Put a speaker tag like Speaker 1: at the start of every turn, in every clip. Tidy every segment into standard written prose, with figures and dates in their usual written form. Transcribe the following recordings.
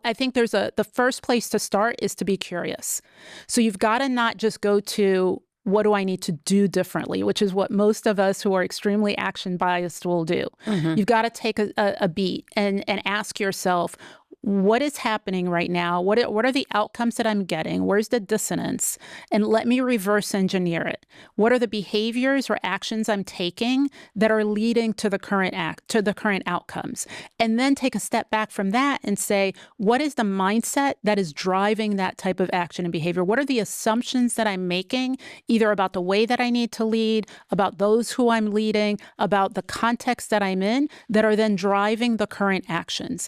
Speaker 1: I think the first place to start is to be curious. So you've got to not just go to, what do I need to do differently, which is what most of us who are extremely action biased will do. You've got to take a beat and ask yourself, what is happening right now? What are the outcomes that I'm getting? Where's the dissonance? And let me reverse engineer it. What are the behaviors or actions I'm taking that are leading to the current outcomes? And then take a step back from that and say, what is the mindset that is driving that type of action and behavior? What are the assumptions that I'm making, either about the way that I need to lead, about those who I'm leading, about the context that I'm in, that are then driving the current actions?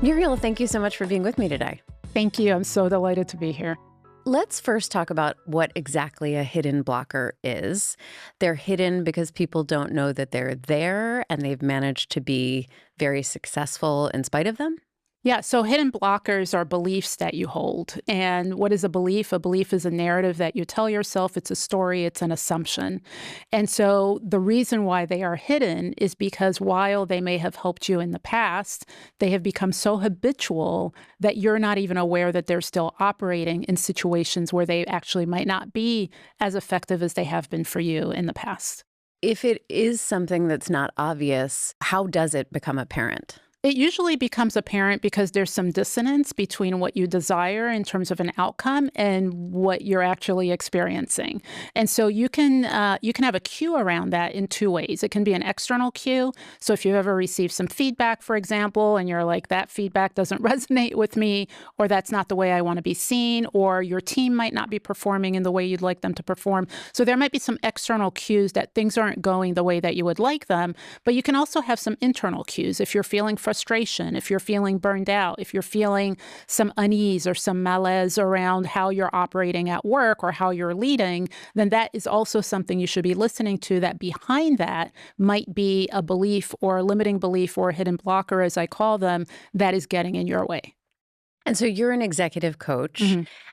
Speaker 2: Muriel, thank you so much for being with me today.
Speaker 1: Thank you. I'm so delighted to be here.
Speaker 2: Let's first talk about what exactly a hidden blocker is. They're hidden because people don't know that they're there, and they've managed to be very successful in spite of them.
Speaker 1: Yeah, so hidden blockers are beliefs that you hold. And what is a belief? A belief is a narrative that you tell yourself. It's a story. It's an assumption. And so the reason why they are hidden is because while they may have helped you in the past, they have become so habitual that you're not even aware that they're still operating in situations where they actually might not be as effective as they have been for you in the past.
Speaker 2: If it is something that's not obvious, how does it become apparent?
Speaker 1: It usually becomes apparent because there's some dissonance between what you desire in terms of an outcome and what you're actually experiencing. And so you can have a cue around that in two ways. It can be an external cue. So if you ever receive some feedback, for example, and you're like, that feedback doesn't resonate with me, or that's not the way I want to be seen, or your team might not be performing in the way you'd like them to perform. So there might be some external cues that things aren't going the way that you would like them. But you can also have some internal cues. If you're feeling frustration, if you're feeling burned out, if you're feeling some unease or some malaise around how you're operating at work or how you're leading, then that is also something you should be listening to, that behind that might be a belief or a limiting belief or a hidden blocker, as I call them, that is getting in your way.
Speaker 2: And so you're an executive coach.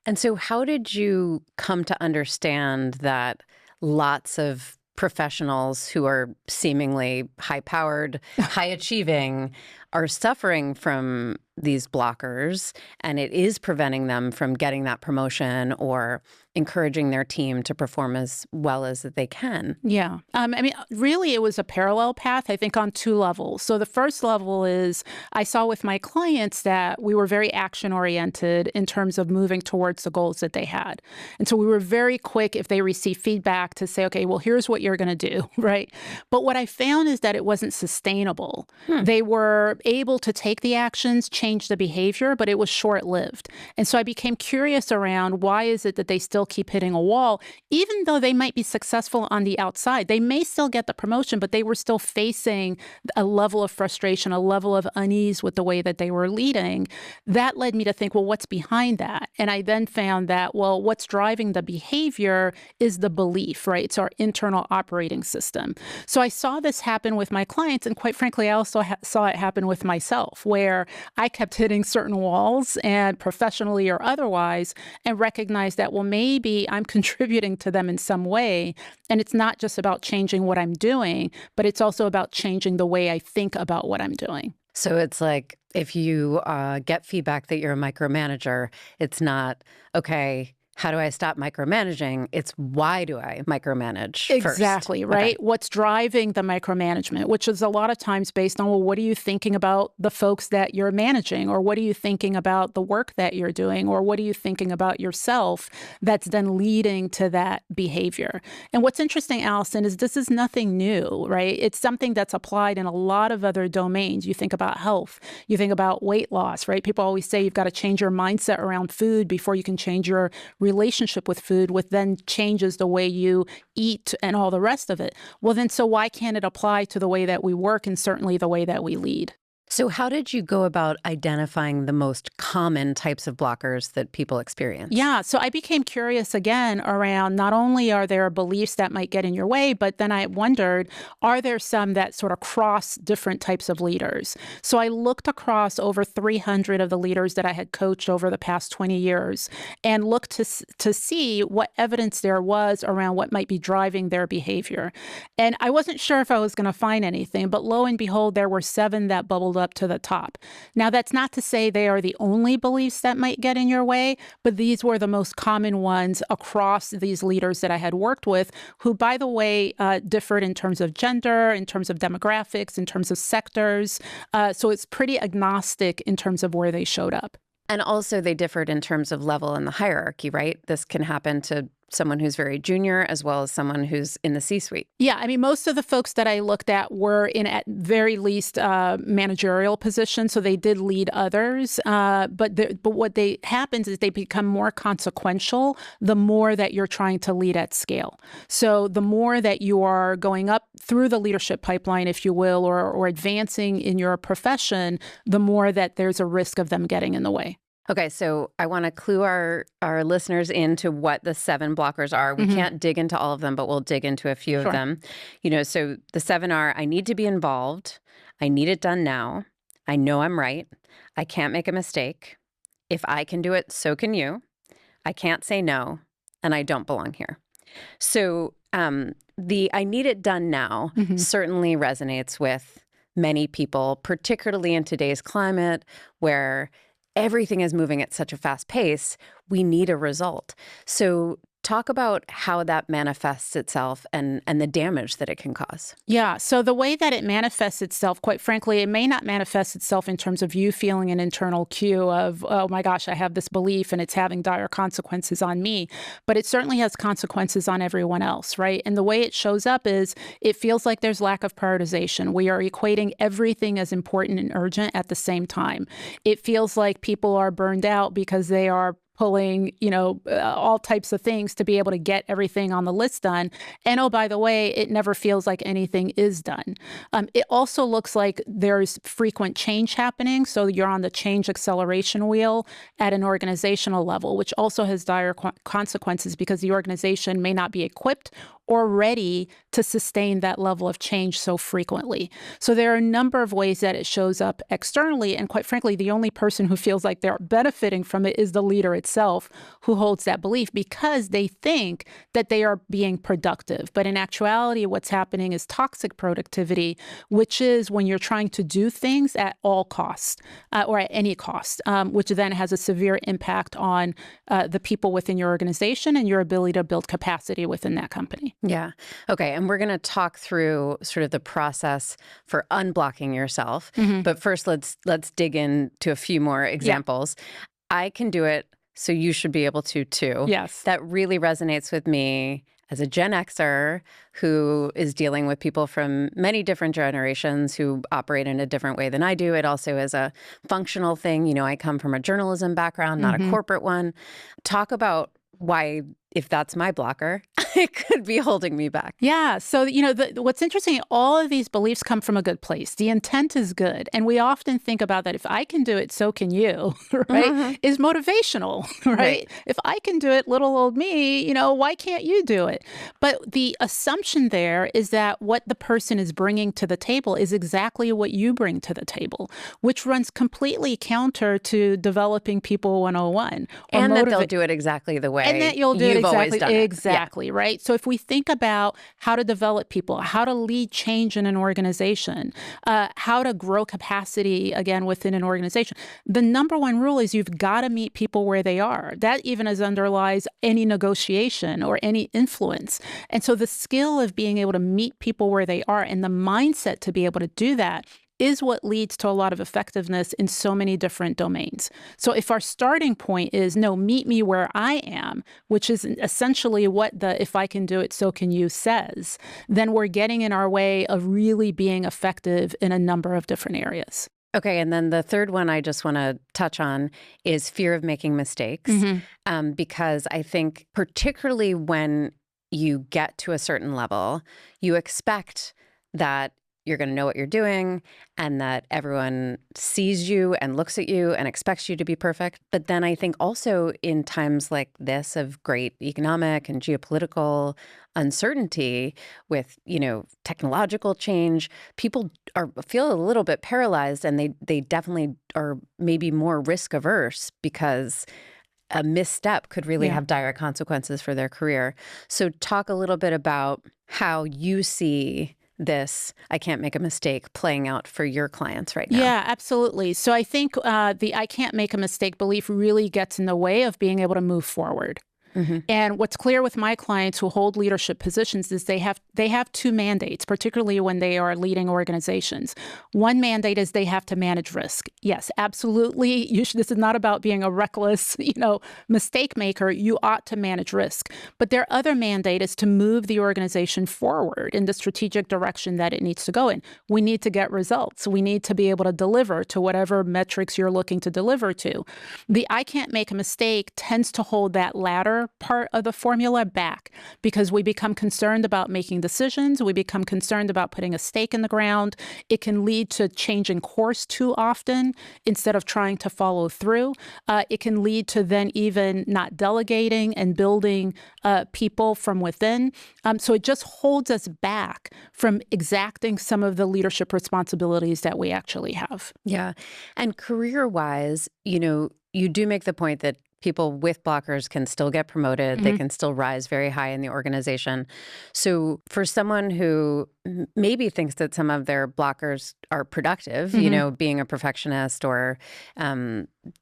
Speaker 2: And so how did you come to understand that lots of professionals who are seemingly high-powered, high-achieving, are suffering from these blockers, and it is preventing them from getting that promotion or encouraging their team to perform as well as they can?
Speaker 1: Yeah. I mean, really, it was a parallel path, I think, on two levels. So the first level is I saw with my clients that we were very action-oriented in terms of moving towards the goals that they had. And so we were very quick, if they received feedback, to say, okay, well, here's what you're going to do, right? But what I found is that it wasn't sustainable. They were able to take the actions, change the behavior, but it was short-lived. And so I became curious around, why is it that they still keep hitting a wall? Even though they might be successful on the outside, they may still get the promotion, but they were still facing a level of frustration, a level of unease with the way that they were leading. That led me to think, well, what's behind that? And I then found that, well, what's driving the behavior is the belief, right? It's our internal operating system. So I saw this happen with my clients, and quite frankly, I also saw it happen with myself, where I kept hitting certain walls, and professionally or otherwise, and recognized that, well, maybe I'm contributing to them in some way. And it's not just about changing what I'm doing, but it's also about changing the way I think about what I'm doing.
Speaker 2: So it's like, if you get feedback that you're a micromanager, it's not, okay, how do I stop micromanaging? It's, why do I micromanage
Speaker 1: Exactly,
Speaker 2: first?
Speaker 1: right?
Speaker 2: Okay.
Speaker 1: What's driving the micromanagement, which is a lot of times based on, well, what are you thinking about the folks that you're managing? Or what are you thinking about the work that you're doing? Or what are you thinking about yourself that's then leading to that behavior? And what's interesting, Alison, is this is nothing new, right? It's something that's applied in a lot of other domains. You think about health, you think about weight loss, right? People always say you've got to change your mindset around food before you can change your relationship with food, which then changes the way you eat and all the rest of it. Well, then, so why can't it apply to the way that we work and certainly the way that we lead?
Speaker 2: So how did you go about identifying the most common types of blockers that people experience?
Speaker 1: Yeah, so I became curious again around not only are there beliefs that might get in your way, but then I wondered, are there some that sort of cross different types of leaders? So I looked across over 300 of the leaders that I had coached over the past 20 years and looked to see what evidence there was around what might be driving their behavior. And I wasn't sure if I was going to find anything, but lo and behold, there were 7 that bubbled up to the top. Now, that's not to say they are the only beliefs that might get in your way, but these were the most common ones across these leaders that I had worked with, who, by the way, differed in terms of gender, in terms of demographics, in terms of sectors. So it's pretty agnostic in terms of where they showed up.
Speaker 2: And also they differed in terms of level in the hierarchy, right? This can happen to someone who's very junior as well as someone who's in the C-suite.
Speaker 1: Yeah, I mean, most of the folks that I looked at were in, at very least, managerial positions, so they did lead others. But what happens is they become more consequential the more that you're trying to lead at scale. So the more that you are going up through the leadership pipeline, if you will, or advancing in your profession, the more that there's a risk of them getting in the way.
Speaker 2: Okay, so I want to clue our listeners into what the 7 blockers are. We can't dig into all of them, but we'll dig into a few of them. So the 7 are: I need to be involved. I need it done now. I know I'm right. I can't make a mistake. If I can do it, so can you. I can't say no. And I don't belong here. So the I need it done now certainly resonates with many people, particularly in today's climate where everything is moving at such a fast pace. We need a result. So talk about how that manifests itself and the damage that it can cause.
Speaker 1: Yeah. So the way that it manifests itself, quite frankly, it may not manifest itself in terms of you feeling an internal cue of, oh my gosh, I have this belief and it's having dire consequences on me. But it certainly has consequences on everyone else, right? And the way it shows up is it feels like there's lack of prioritization. We are equating everything as important and urgent at the same time. It feels like people are burned out because they are pulling, all types of things to be able to get everything on the list done. And oh, by the way, it never feels like anything is done. It also looks like there's frequent change happening. So you're on the change acceleration wheel at an organizational level, which also has dire consequences because the organization may not be equipped or ready to sustain that level of change so frequently. So there are a number of ways that it shows up externally. And quite frankly, the only person who feels like they're benefiting from it is the leader itself who holds that belief because they think that they are being productive. But in actuality, what's happening is toxic productivity, which is when you're trying to do things at all costs or at any cost, which then has a severe impact on the people within your organization and your ability to build capacity within that company.
Speaker 2: Yeah. Okay. And we're going to talk through sort of the process for unblocking yourself. But first, let's dig into a few more examples. Yeah. I can do it, so you should be able to too.
Speaker 1: Yes.
Speaker 2: That really resonates with me as a Gen Xer who is dealing with people from many different generations who operate in a different way than I do. It also is a functional thing. I come from a journalism background, not a corporate one. Talk about why, if that's my blocker, it could be holding me back.
Speaker 1: Yeah. So, what's interesting, all of these beliefs come from a good place. The intent is good. And we often think about that if I can do it, so can you, right? Is motivational, right? If I can do it, little old me, why can't you do it? But the assumption there is that what the person is bringing to the table is exactly what you bring to the table, which runs completely counter to developing people 101.
Speaker 2: And that they'll do it exactly the way
Speaker 1: and that you'll do it
Speaker 2: you've always done it.
Speaker 1: Exactly, right? So if we think about how to develop people, how to lead change in an organization, how to grow capacity, again, within an organization, the number one rule is you've got to meet people where they are. That even as underlies any negotiation or any influence. And so the skill of being able to meet people where they are and the mindset to be able to do that is what leads to a lot of effectiveness in so many different domains. So if our starting point is, no, meet me where I am, which is essentially what the if I can do it, so can you says, then we're getting in our way of really being effective in a number of different areas.
Speaker 2: Okay, and then the third one I just want to touch on is fear of making mistakes, because I think particularly when you get to a certain level, you expect that you're going to know what you're doing and that everyone sees you and looks at you and expects you to be perfect. But then I think also in times like this of great economic and geopolitical uncertainty with, technological change, people feel a little bit paralyzed, and they definitely are maybe more risk averse because a misstep could really have dire consequences for their career. So talk a little bit about how you see this I can't make a mistake playing out for your clients right now.
Speaker 1: Yeah, absolutely. So I think the I can't make a mistake belief really gets in the way of being able to move forward. And what's clear with my clients who hold leadership positions is they have two mandates, particularly when they are leading organizations. One mandate is they have to manage risk. Yes, absolutely. This is not about being a reckless, mistake maker. You ought to manage risk. But their other mandate is to move the organization forward in the strategic direction that it needs to go in. We need to get results. We need to be able to deliver to whatever metrics you're looking to deliver to. The I can't make a mistake tends to hold that latter part of the formula back because we become concerned about making decisions. We become concerned about putting a stake in the ground. It can lead to changing course too often instead of trying to follow through. It can lead to then even not delegating and building people from within. So it just holds us back from exacting some of the leadership responsibilities that we actually have.
Speaker 2: Yeah. And career-wise, you do make the point that people with blockers can still get promoted. They can still rise very high in the organization. So for someone who maybe thinks that some of their blockers are productive, being a perfectionist or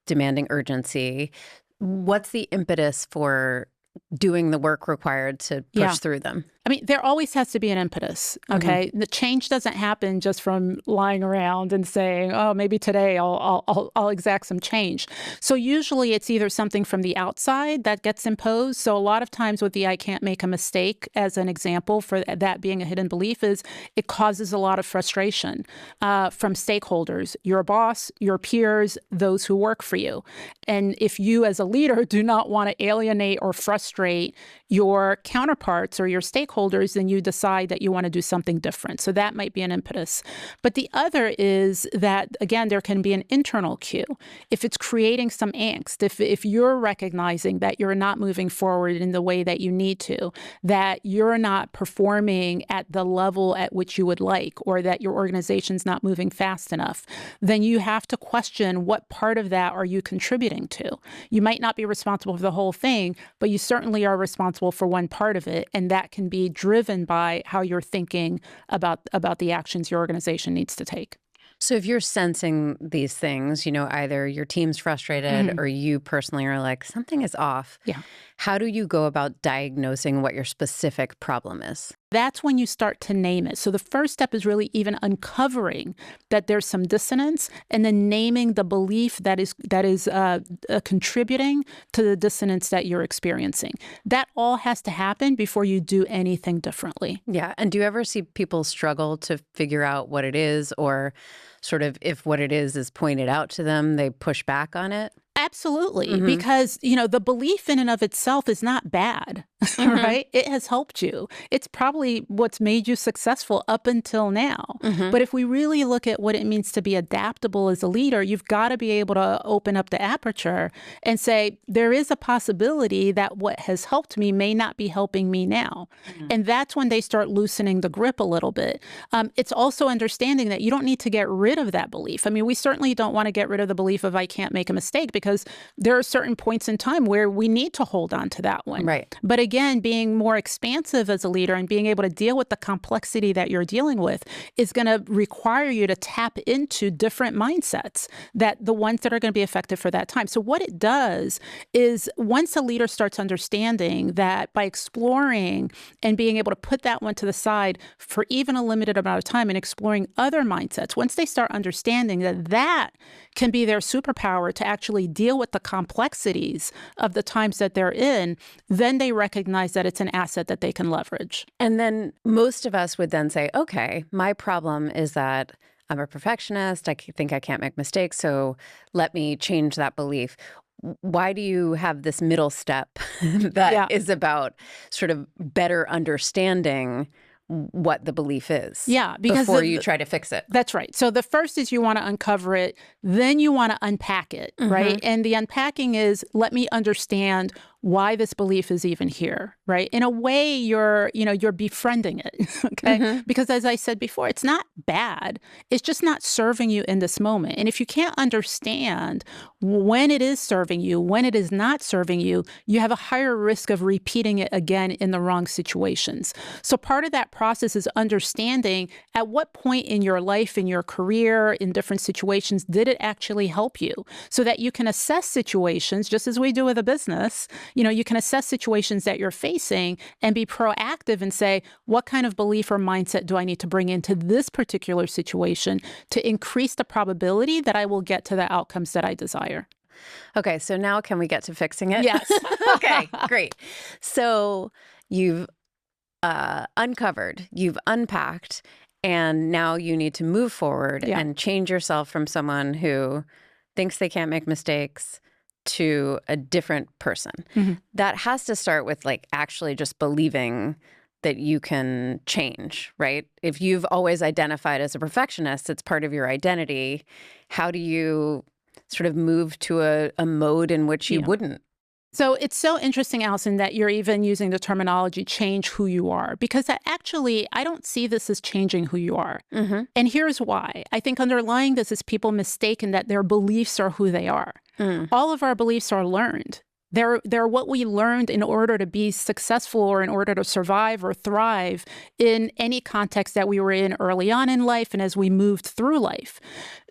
Speaker 2: demanding urgency, what's the impetus for doing the work required to push through them?
Speaker 1: I mean, there always has to be an impetus, okay? The change doesn't happen just from lying around and saying, oh, maybe today I'll exact some change. So usually it's either something from the outside that gets imposed. So a lot of times with the I can't make a mistake, as an example for that being a hidden belief, is it causes a lot of frustration from stakeholders, your boss, your peers, those who work for you. And if you as a leader do not want to alienate or frustrate your counterparts or your stakeholders, then you decide that you want to do something different. So that might be an impetus. But the other is that, again, there can be an internal cue. If it's creating some angst, if you're recognizing that you're not moving forward in the way that you need to, that you're not performing at the level at which you would like, or that your organization's not moving fast enough, then you have to question what part of that are you contributing to. You might not be responsible for the whole thing, but you certainly are responsible for one part of it, and that can be driven by how you're thinking about the actions your organization needs to take.
Speaker 2: So if you're sensing these things, either your team's frustrated or you personally are like, something is off.
Speaker 1: Yeah.
Speaker 2: How do you go about diagnosing what your specific problem is?
Speaker 1: That's when you start to name it. So the first step is really even uncovering that there's some dissonance, and then naming the belief that is contributing to the dissonance that you're experiencing. That all has to happen before you do anything differently.
Speaker 2: Yeah. And do you ever see people struggle to figure out what it is, or sort of if what it is pointed out to them, they push back on it?
Speaker 1: Absolutely. Because, the belief in and of itself is not bad, right? It has helped you. It's probably what's made you successful up until now. But if we really look at what it means to be adaptable as a leader, you've got to be able to open up the aperture and say, there is a possibility that what has helped me may not be helping me now. And that's when they start loosening the grip a little bit. It's also understanding that you don't need to get rid of that belief. I mean, we certainly don't want to get rid of the belief of I can't make a mistake, because there are certain points in time where we need to hold on to that one.
Speaker 2: Right.
Speaker 1: But again, being more expansive as a leader and being able to deal with the complexity that you're dealing with is going to require you to tap into different mindsets, that the ones that are going to be effective for that time. So what it does is, once a leader starts understanding that by exploring and being able to put that one to the side for even a limited amount of time and exploring other mindsets, once they start understanding that that can be their superpower to actually deal with the complexities of the times that they're in, then they recognize that it's an asset that they can leverage.
Speaker 2: And then most of us would then say, okay, my problem is that I'm a perfectionist. I think I can't make mistakes, so let me change that belief. Why do you have this middle step that is about sort of better understanding what the belief is.
Speaker 1: Yeah, because
Speaker 2: before you try to fix it.
Speaker 1: That's right. So the first is you want to uncover it, then you want to unpack it, right? And the unpacking is, let me understand why this belief is even here, right? In a way, you're befriending it, okay? Because as I said before, it's not bad. It's just not serving you in this moment. And if you can't understand when it is serving you, when it is not serving you, you have a higher risk of repeating it again in the wrong situations. So part of that process is understanding at what point in your life, in your career, in different situations, did it actually help you? So that you can assess situations, just as we do with a business. You can assess situations that you're facing and be proactive and say, what kind of belief or mindset do I need to bring into this particular situation to increase the probability that I will get to the outcomes that I desire?
Speaker 2: Okay, so now can we get to fixing it?
Speaker 1: Yes.
Speaker 2: Okay, great. So you've uncovered, you've unpacked, and now you need to move forward and change yourself from someone who thinks they can't make mistakes to a different person. That has to start with actually just believing that you can change, right? If you've always identified as a perfectionist, it's part of your identity. How do you sort of move to a mode in which you wouldn't?
Speaker 1: So it's so interesting, Alison, that you're even using the terminology change who you are, because actually, I don't see this as changing who you are. And here's why. I think underlying this is people mistaken that their beliefs are who they are. All of our beliefs are learned. They're what we learned in order to be successful or in order to survive or thrive in any context that we were in early on in life and as we moved through life.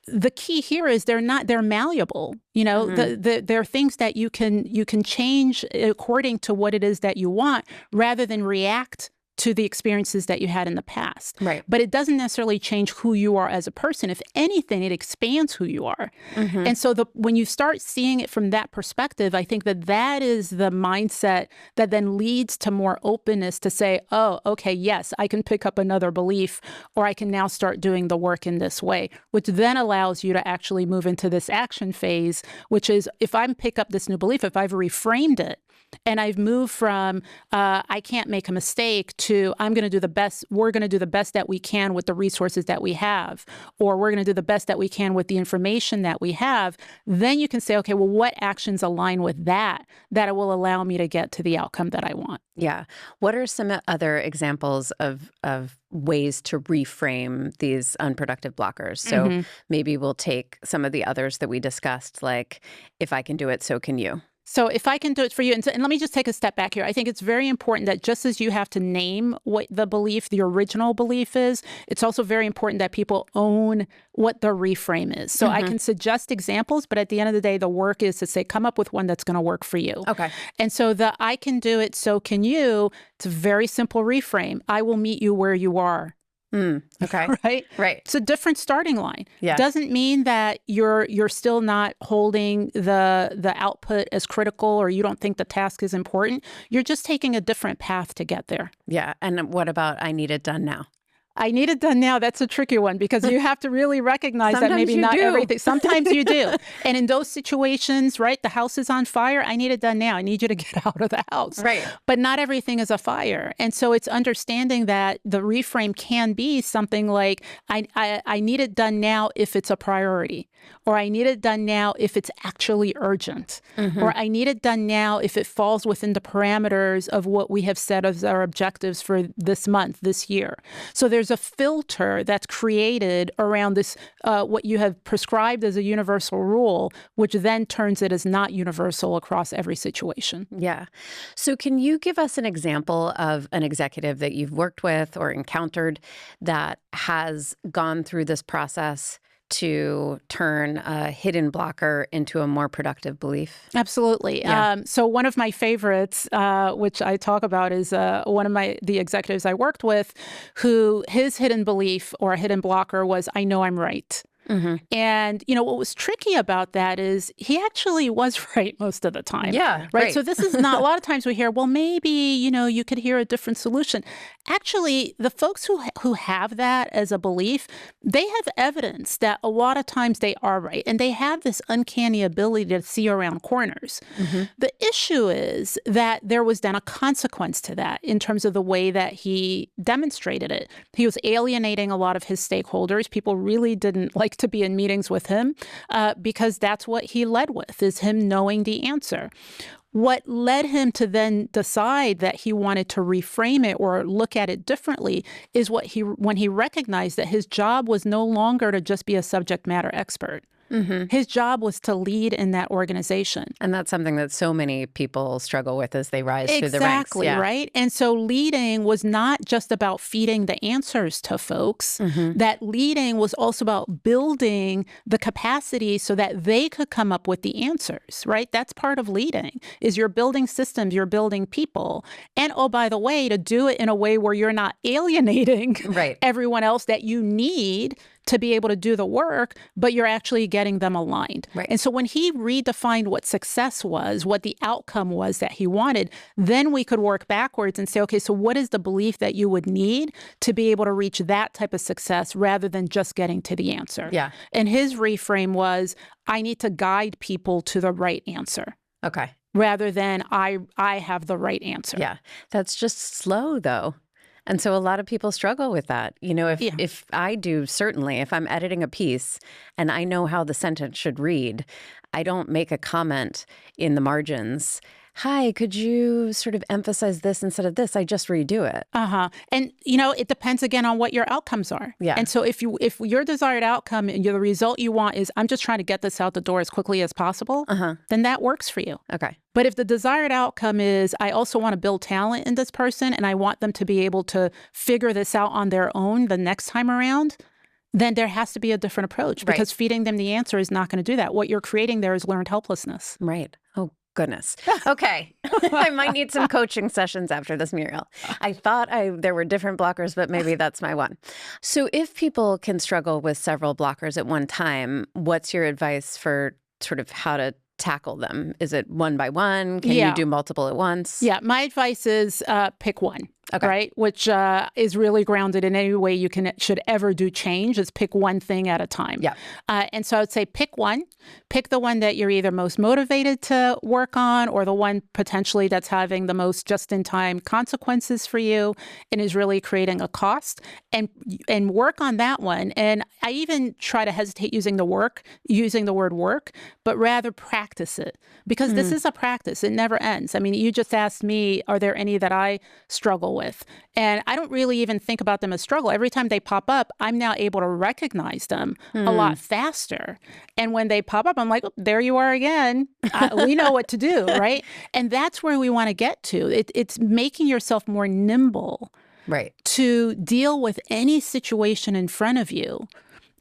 Speaker 1: The key here is they're malleable. They're things that you can change according to what it is that you want, rather than react to the experiences that you had in the past.
Speaker 2: Right.
Speaker 1: But it doesn't necessarily change who you are as a person. If anything, it expands who you are. And so when you start seeing it from that perspective, I think that is the mindset that then leads to more openness to say, oh, okay, yes, I can pick up another belief, or I can now start doing the work in this way, which then allows you to actually move into this action phase, which is, if I pick up this new belief, if I've reframed it, and I've moved from I can't make a mistake to I'm going to do the best. We're going to do the best that we can with the resources that we have, or we're going to do the best that we can with the information that we have. Then you can say, okay, well, what actions align with that will allow me to get to the outcome that I want?
Speaker 2: Yeah. What are some other examples of ways to reframe these unproductive blockers? So maybe we'll take some of the others that we discussed, like, if I can do it, so can you.
Speaker 1: So if I can do it for you, and let me just take a step back here. I think it's very important that just as you have to name what the original belief is, it's also very important that people own what the reframe is. So I can suggest examples, but at the end of the day, the work is to say, come up with one that's going to work for you.
Speaker 2: Okay.
Speaker 1: And so the I can do it, so can you, it's a very simple reframe. I will meet you where you are.
Speaker 2: Okay.
Speaker 1: Right. It's a different starting line.
Speaker 2: Yeah.
Speaker 1: Doesn't mean that you're still not holding the output as critical, or you don't think the task is important. You're just taking a different path to get there.
Speaker 2: Yeah. And what about I need it done now?
Speaker 1: I need it done now. That's a tricky one, because you have to really recognize that maybe not everything. Sometimes you do. And in those situations, right, the house is on fire. I need it done now. I need you to get out of the house.
Speaker 2: Right.
Speaker 1: But not everything is a fire. And so it's understanding that the reframe can be something like, I need it done now if it's a priority, or I need it done now if it's actually urgent, or I need it done now if it falls within the parameters of what we have set as our objectives for this month, this year. So there's a filter that's created around this, what you have prescribed as a universal rule, which then turns it as not universal across every situation.
Speaker 2: Yeah. So can you give us an example of an executive that you've worked with or encountered that has gone through this process to turn a hidden blocker into a more productive belief?
Speaker 1: Absolutely.
Speaker 2: Yeah.
Speaker 1: So one of my favorites, which I talk about, is one of the executives I worked with, who his hidden belief or hidden blocker was, I know I'm right. And, what was tricky about that is he actually was right most of the time.
Speaker 2: Yeah,
Speaker 1: right. So this is not, a lot of times we hear, well, maybe, you could hear a different solution. Actually, the folks who have that as a belief, they have evidence that a lot of times they are right. And they have this uncanny ability to see around corners. The issue is that there was then a consequence to that in terms of the way that he demonstrated it. He was alienating a lot of his stakeholders. People really didn't like to be in meetings with him because that's what he led with, is him knowing the answer. What led him to then decide that he wanted to reframe it or look at it differently is when he recognized that his job was no longer to just be a subject matter expert. His job was to lead in that organization.
Speaker 2: And that's something that so many people struggle with as they rise through the ranks.
Speaker 1: Exactly, right? And so leading was not just about feeding the answers to folks. That leading was also about building the capacity so that they could come up with the answers, right? That's part of leading, is you're building systems, you're building people. And oh, by the way, to do it in a way where you're not alienating everyone else that you need to be able to do the work, but you're actually getting them aligned. And so when he redefined what success was, what the outcome was that he wanted, then we could work backwards and say, okay, so what is the belief that you would need to be able to reach that type of success rather than just getting to the answer? And his reframe was, I need to guide people to the right answer. Rather than I have the right answer.
Speaker 2: That's just slow, though. And so a lot of people struggle with that. If I do, certainly, if I'm editing a piece and I know how the sentence should read, I don't make a comment in the margins. Hi, could you sort of emphasize this instead of this? I just redo it.
Speaker 1: And, it depends again on what your outcomes are. And so if your desired outcome and the result you want is, I'm just trying to get this out the door as quickly as possible, then that works for you. But if the desired outcome is, I also want to build talent in this person and I want them to be able to figure this out on their own the next time around, then there has to be a different approach because feeding them the answer is not going to do that. What you're creating there is learned helplessness.
Speaker 2: Oh, goodness. Okay. I might need some coaching sessions after this, Muriel. I thought there were different blockers, but maybe that's my one. So if people can struggle with several blockers at one time, what's your advice for sort of how to tackle them? Is it one by one? Can you do multiple at once?
Speaker 1: My advice is pick one. Right? Which is really grounded in any way you should ever do change, is pick one thing at a time. And so I would say pick one. Pick the one that you're either most motivated to work on or the one potentially that's having the most just-in-time consequences for you and is really creating a cost, and work on that one. And I even try to hesitate using the word work, but rather practice it, because this is a practice. It never ends. I mean, you just asked me, are there any that I struggle with? And I don't really even think about them as struggle. Every time they pop up, I'm now able to recognize them a lot faster. And when they pop up, I'm like, oh, there you are again. We know what to do, right? And that's where we want to get to. It's making yourself more nimble to deal with any situation in front of you,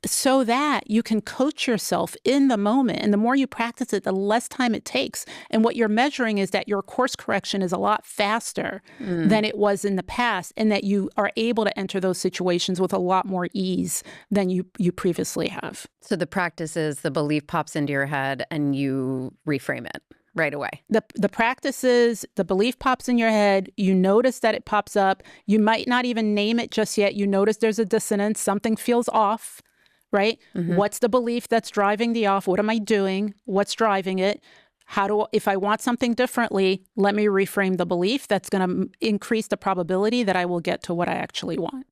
Speaker 1: so that you can coach yourself in the moment. And the more you practice it, the less time it takes. And what you're measuring is that your course correction is a lot faster than it was in the past, and that you are able to enter those situations with a lot more ease than you previously have.
Speaker 2: So the practice is the belief pops into your head and you reframe it right away.
Speaker 1: The practice is the belief pops in your head. You notice that it pops up. You might not even name it just yet. You notice there's a dissonance. Something feels off. Right? What's the belief that's driving the off? What am I doing? What's driving it? If I want something differently, let me reframe the belief. That's going to increase the probability that I will get to what I actually want.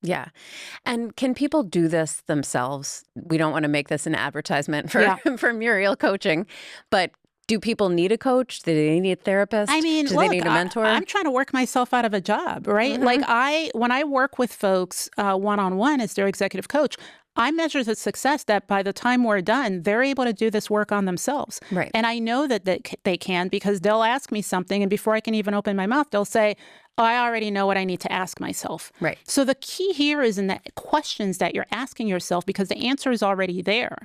Speaker 2: And can people do this themselves? We don't want to make this an advertisement for Muriel coaching, but do people need a coach? Do they need a therapist?
Speaker 1: I mean,
Speaker 2: do they need a mentor?
Speaker 1: I'm trying to work myself out of a job, right? Like when I work with folks one-on-one as their executive coach, I measure the success that by the time we're done, they're able to do this work on themselves. And I know that they can, because they'll ask me something, and before I can even open my mouth, they'll say, I already know what I need to ask myself.
Speaker 2: Right.
Speaker 1: So the key here is in the questions that you're asking yourself, because the answer is already there.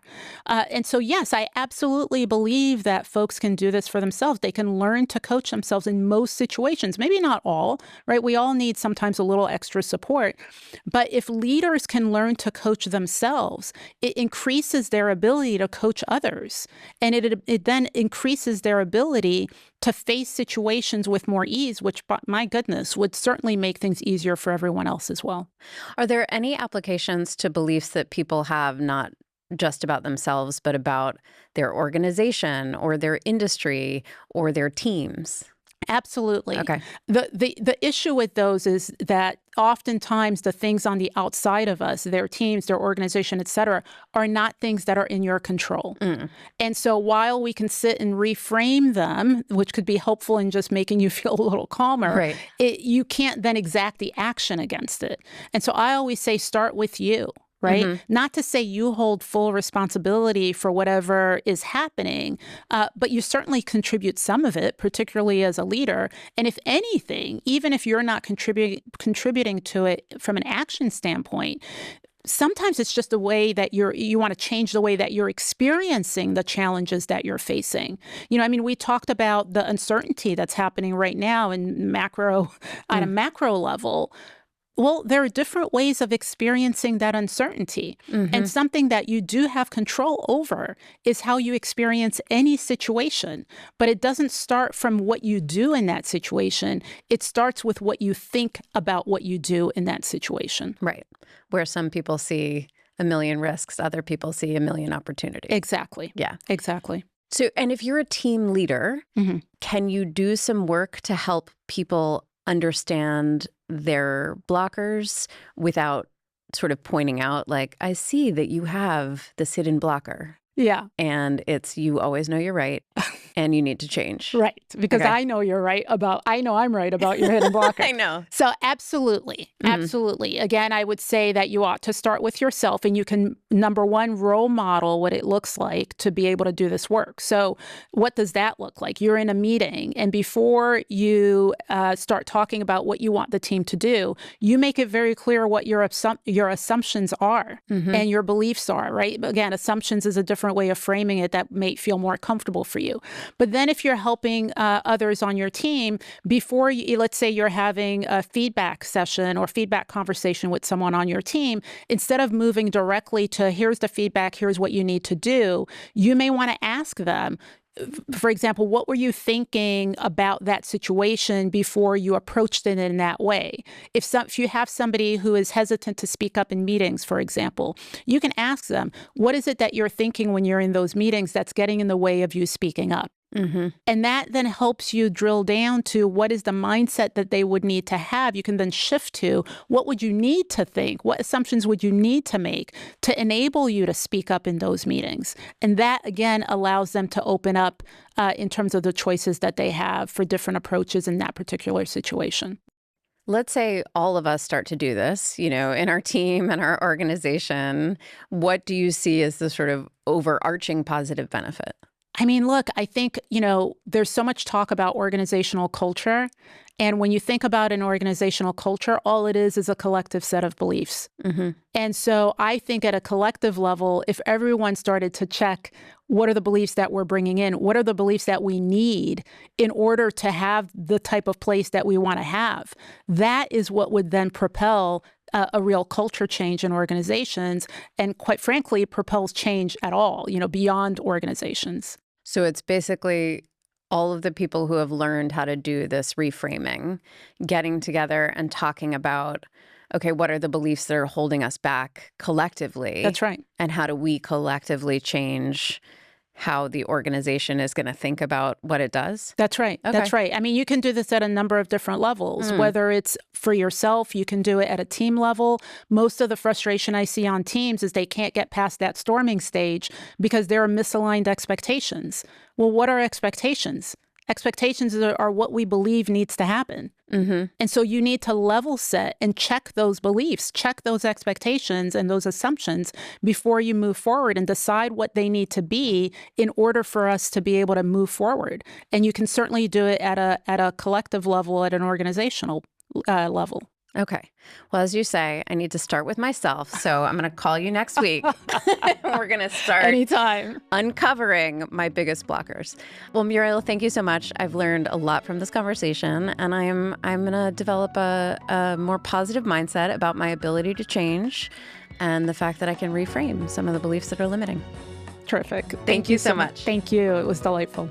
Speaker 1: And so, yes, I absolutely believe that folks can do this for themselves. They can learn to coach themselves in most situations, maybe not all, right? We all need sometimes a little extra support. But if leaders can learn to coach themselves, it increases their ability to coach others. And it then increases their ability to face situations with more ease, which, my goodness, would certainly make things easier for everyone else as well.
Speaker 2: Are there any applications to beliefs that people have, not just about themselves, but about their organization or their industry or their teams?
Speaker 1: Absolutely.
Speaker 2: Okay.
Speaker 1: The issue with those is that oftentimes the things on the outside of us, their teams, their organization, et cetera, are not things that are in your control. And so while we can sit and reframe them, which could be helpful in just making you feel a little calmer,
Speaker 2: Right.
Speaker 1: you can't then exact the action against it. And so I always say, start with you. Right? Not to say you hold full responsibility for whatever is happening, but you certainly contribute some of it, particularly as a leader. And if anything, even if you're not contributing to it from an action standpoint, sometimes it's just the way that you want to change the way that you're experiencing the challenges that you're facing. I mean, we talked about the uncertainty that's happening right now on a macro level. Well, there are different ways of experiencing that uncertainty. And something that you do have control over is how you experience any situation. But it doesn't start from what you do in that situation. It starts with what you think about what you do in that situation.
Speaker 2: Right. Where some people see a million risks, other people see a million opportunities.
Speaker 1: Exactly.
Speaker 2: Yeah.
Speaker 1: Exactly.
Speaker 2: So, and if you're a team leader, can you do some work to help people understand their blockers without sort of pointing out, like, I see that you have this hidden blocker?
Speaker 1: Yeah.
Speaker 2: And it's, you always know you're right and you need to change.
Speaker 1: Right. Because
Speaker 2: Okay.
Speaker 1: I know I'm right about your hidden blocker.
Speaker 2: I know.
Speaker 1: So absolutely. Absolutely. Again, I would say that you ought to start with yourself, and you can, number one, role model what it looks like to be able to do this work. So what does that look like? You're in a meeting, and before you start talking about what you want the team to do, you make it very clear what your assumptions are and your beliefs are, right? Again, assumptions is a different way of framing it that may feel more comfortable for you. But then if you're helping others on your team, before let's say you're having a feedback session or feedback conversation with someone on your team, instead of moving directly to here's the feedback, here's what you need to do, you may want to ask them, for example, what were you thinking about that situation before you approached it in that way? If you have somebody who is hesitant to speak up in meetings, for example, you can ask them, what is it that you're thinking when you're in those meetings that's getting in the way of you speaking up? And that then helps you drill down to what is the mindset that they would need to have. You can then shift to what would you need to think? What assumptions would you need to make to enable you to speak up in those meetings? And that, again, allows them to open up in terms of the choices that they have for different approaches in that particular situation.
Speaker 2: Let's say all of us start to do this, in our team and our organization. What do you see as the sort of overarching positive benefit?
Speaker 1: I mean, look, I think, there's so much talk about organizational culture. And when you think about an organizational culture, all it is a collective set of beliefs. And so I think at a collective level, if everyone started to check what are the beliefs that we're bringing in, what are the beliefs that we need in order to have the type of place that we want to have, that is what would then propel a real culture change in organizations, and quite frankly, propels change at all, beyond organizations.
Speaker 2: So it's basically all of the people who have learned how to do this reframing, getting together and talking about, okay, what are the beliefs that are holding us back collectively?
Speaker 1: That's right.
Speaker 2: And how do we collectively change how the organization is going to think about what it does?
Speaker 1: That's right.
Speaker 2: Okay.
Speaker 1: That's right. I mean, you can do this at a number of different levels, whether it's for yourself, you can do it at a team level. Most of the frustration I see on teams is they can't get past that storming stage because there are misaligned expectations. Well, what are expectations? Expectations are what we believe needs to happen. And so you need to level set and check those beliefs, check those expectations and those assumptions before you move forward, and decide what they need to be in order for us to be able to move forward. And you can certainly do it at a collective level, at an organizational level.
Speaker 2: Okay. Well, as you say, I need to start with myself. So I'm going to call you next week. We're going to start
Speaker 1: Anytime.
Speaker 2: uncovering my biggest blockers. Well, Muriel, thank you so much. I've learned a lot from this conversation, and I'm going to develop a more positive mindset about my ability to change and the fact that I can reframe some of the beliefs that are limiting.
Speaker 1: Terrific.
Speaker 2: Thank you so much.
Speaker 1: Thank you. It was delightful.